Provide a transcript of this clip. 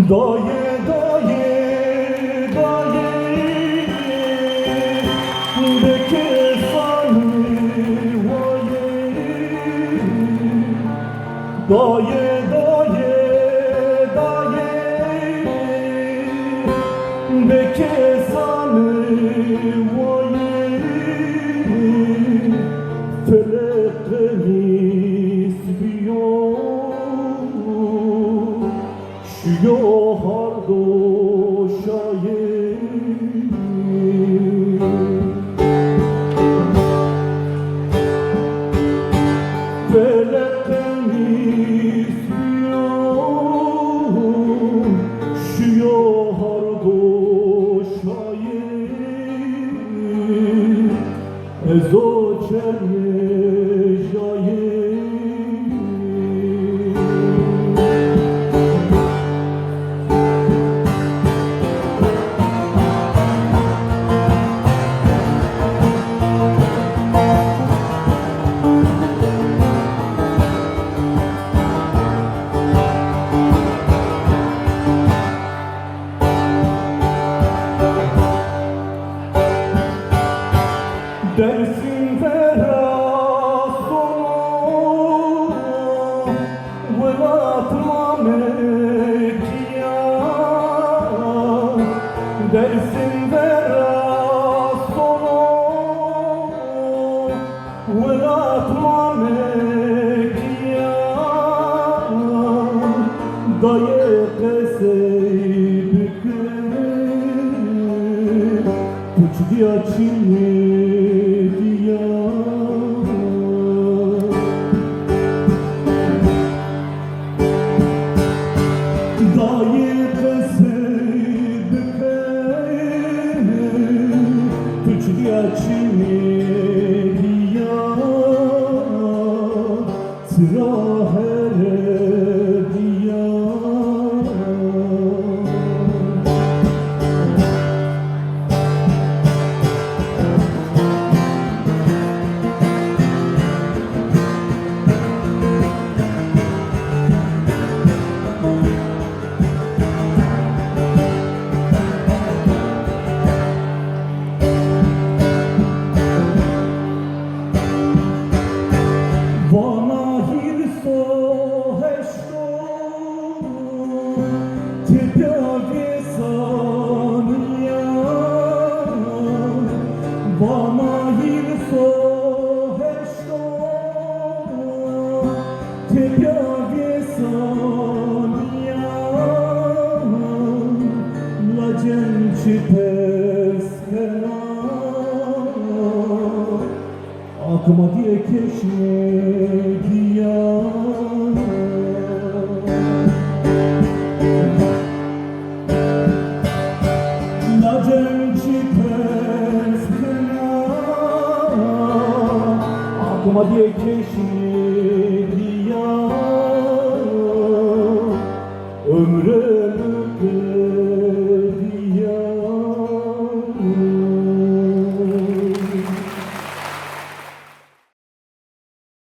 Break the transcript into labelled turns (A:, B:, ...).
A: Daye daye daye beke sani vaye daye daye daye beke sani vaye felek temiz Yo hardo şair Felekten istiyor Şu hardo şair Ezo çerye şair Dersin verasonu Velatma mekiya Dersin verasonu Velatma mekiya Daye keseydik Kuch diya çinne Aklıma